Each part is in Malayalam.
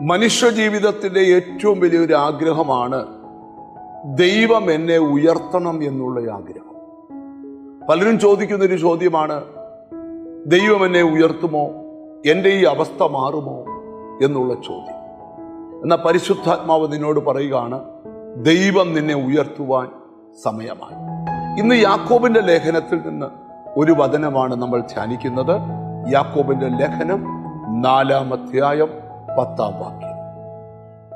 മനുഷ്യ ജീവിതത്തിൻ്റെ ഏറ്റവും വലിയൊരു ആഗ്രഹമാണ് ദൈവം എന്നെ ഉയർത്തണം എന്നുള്ള ആഗ്രഹം. പലരും ചോദിക്കുന്നൊരു ചോദ്യമാണ്, ദൈവം എന്നെ ഉയർത്തുമോ, എൻ്റെ ഈ അവസ്ഥ മാറുമോ എന്നുള്ള ചോദ്യം. എന്നാൽ പരിശുദ്ധാത്മാവ് നിന്നോട് പറയുകയാണ്, ദൈവം നിന്നെ ഉയർത്തുവാൻ സമയമായി. ഇന്ന് യാക്കോബിൻ്റെ ലേഖനത്തിൽ നിന്ന് ഒരു വചനമാണ് നമ്മൾ ധ്യാനിക്കുന്നത്. യാക്കോബിൻ്റെ ലേഖനം 4-ാം അധ്യായം 10-ാം വാക്യം.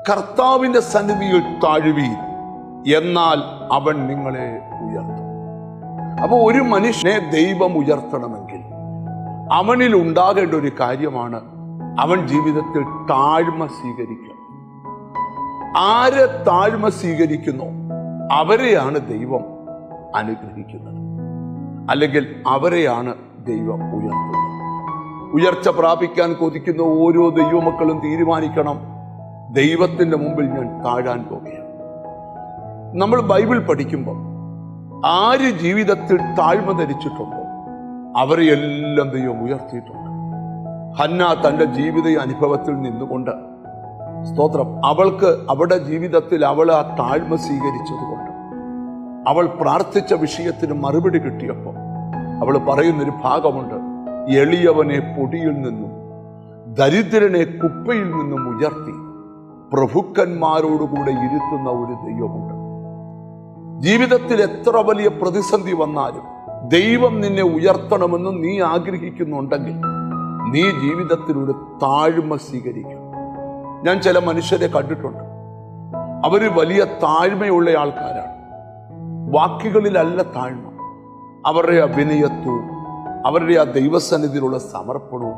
കർത്താവിൻ്റെ സന്നിധിയിൽ താഴുവീൻ, എന്നാൽ അവൻ നിങ്ങളെ ഉയർത്തും. അപ്പോൾ ഒരു മനുഷ്യനെ ദൈവം ഉയർത്തണമെങ്കിൽ അവനിൽ ഉണ്ടാകേണ്ട ഒരു കാര്യമാണ്, അവൻ ജീവിതത്തിൽ താഴ്മ സ്വീകരിക്കണം. ആര് താഴ്മ സ്വീകരിക്കുന്നു അവരെയാണ് ദൈവം അനുഗ്രഹിക്കുന്നത്, അല്ലെങ്കിൽ അവരെയാണ് ദൈവം ഉയർത്തുന്നത്. ഉയർച്ച പ്രാപിക്കാൻ കൊതിക്കുന്ന ഓരോ ദൈവമക്കളും തീരുമാനിക്കണം, ദൈവത്തിൻ്റെ മുമ്പിൽ ഞാൻ താഴാൻ പോകുകയാണ്. നമ്മൾ ബൈബിൾ പഠിക്കുമ്പോൾ ആര് ജീവിതത്തിൽ താഴ്മ ധരിച്ചിട്ടുണ്ടോ അവരെയെല്ലാം ദൈവം ഉയർത്തിയിട്ടുണ്ട്. ഹന്ന തൻ്റെ ജീവിത അനുഭവത്തിൽ നിന്നുകൊണ്ട്, സ്തോത്രം, അവൾക്ക് അവളുടെ ജീവിതത്തിൽ അവൾ ആ താഴ്മ സ്വീകരിച്ചതുകൊണ്ട് അവൾ പ്രാർത്ഥിച്ച വിഷയത്തിന് മറുപടി കിട്ടിയപ്പോൾ അവൾ പറയുന്നൊരു ഭാഗമുണ്ട്, എളിയവനെ പൊടിയിൽ നിന്നും ദരിദ്രനെ കുപ്പയിൽ നിന്നും ഉയർത്തി പ്രഭുക്കന്മാരോടുകൂടെ ഇരുത്തുന്ന ഒരു ദൈവമുണ്ട്. ജീവിതത്തിൽ എത്ര വലിയ പ്രതിസന്ധി വന്നാലും ദൈവം നിന്നെ ഉയർത്തണമെന്ന് നീ ആഗ്രഹിക്കുന്നുണ്ടെങ്കിൽ നീ ജീവിതത്തിൽ ഒരു താഴ്മ സ്വീകരിക്കണം. ഞാൻ ചില മനുഷ്യരെ കണ്ടിട്ടുണ്ട്, അവർ വലിയ താഴ്മയുള്ള ആൾക്കാരാണ്. വാക്കുകളിലല്ല താഴ്മ, അവരുടെ അഭിനയത്വവും അവരുടെ ആ ദൈവസന്നിധിയിലുള്ള സമർപ്പണവും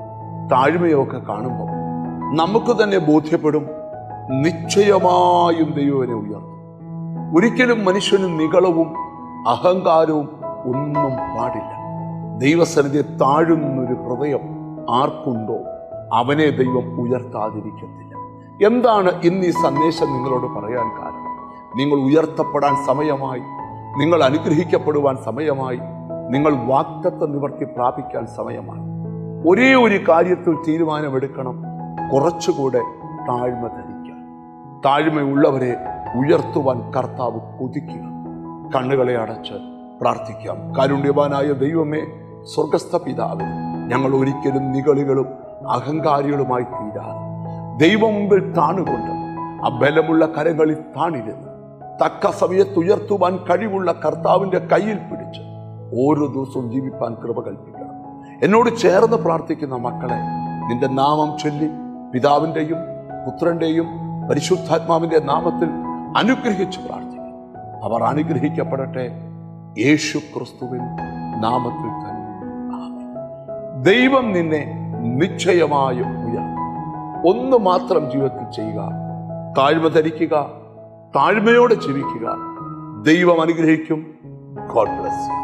താഴ്മയൊക്കെ കാണുമ്പോൾ നമുക്ക് തന്നെ ബോധ്യപ്പെടും, നിശ്ചയമായും ദൈവനെ ഉയർത്തും. ഒരിക്കലും മനുഷ്യന് നിഗളവും അഹങ്കാരവും ഒന്നും പാടില്ല. ദൈവസന്നിധിയെ താഴുന്നൊരു ഹൃദയം ആർക്കുണ്ടോ അവനെ ദൈവം ഉയർത്താതിരിക്കത്തില്ല. എന്താണ് ഇന്ന് ഈ സന്ദേശം നിങ്ങളോട് പറയാൻ കാരണം? നിങ്ങൾ ഉയർത്തപ്പെടാൻ സമയമായി, നിങ്ങൾ അനുഗ്രഹിക്കപ്പെടുവാൻ സമയമായി, നിങ്ങൾ വാഗ്ദത്ത നിവർത്തി പ്രാപിക്കാൻ സമയമായി. ഒരേ ഒരു കാര്യത്തിൽ തീരുമാനമെടുക്കണം, കുറച്ചുകൂടെ താഴ്മ ധരിക്കാൻ. താഴ്മയുള്ളവരെ ഉയർത്തുവാൻ കർത്താവ് കൊതിക്കുക. കണ്ണുകളെ അടച്ച് പ്രാർത്ഥിക്കാം. കാരുണ്യവാനായ ദൈവമേ, സ്വർഗസ്ഥ പിതാവേ, ഞങ്ങൾ ഒരിക്കലും നിഗളികളും അഹങ്കാരികളുമായി തീരാതെ ദൈവം മുമ്പിൽ താണുകൊണ്ട് ആ ബലമുള്ള കരങ്ങളിൽ താണിരുന്ന് തക്ക സമയത്ത് ഉയർത്തുവാൻ കഴിവുള്ള കർത്താവിൻ്റെ കയ്യിൽ പിടിച്ച് ഓരോ ദിവസവും ജീവിപ്പാൻ കൃപ കൽപ്പിക്കണം. എന്നോട് ചേർന്ന് പ്രാർത്ഥിക്കുന്ന മക്കളെ നിന്റെ നാമം ചൊല്ലി പിതാവിൻ്റെയും പുത്രൻ്റെയും പരിശുദ്ധാത്മാവിൻ്റെ നാമത്തിൽ അനുഗ്രഹിച്ച് പ്രാർത്ഥിക്കും. അവർ അനുഗ്രഹിക്കപ്പെടട്ടെ, യേശു ക്രിസ്തുവിൻ നാമത്തിൽ തന്നെ. ആമേൻ. ദൈവം നിന്നെ നിശ്ചയമായും ഉയർത്തും. ഒന്ന് മാത്രം ജീവിതത്തിൽ ചെയ്യുക, താഴ്മ ധരിക്കുക, താഴ്മയോടെ ജീവിക്കുക. ദൈവം അനുഗ്രഹിക്കും. God bless you.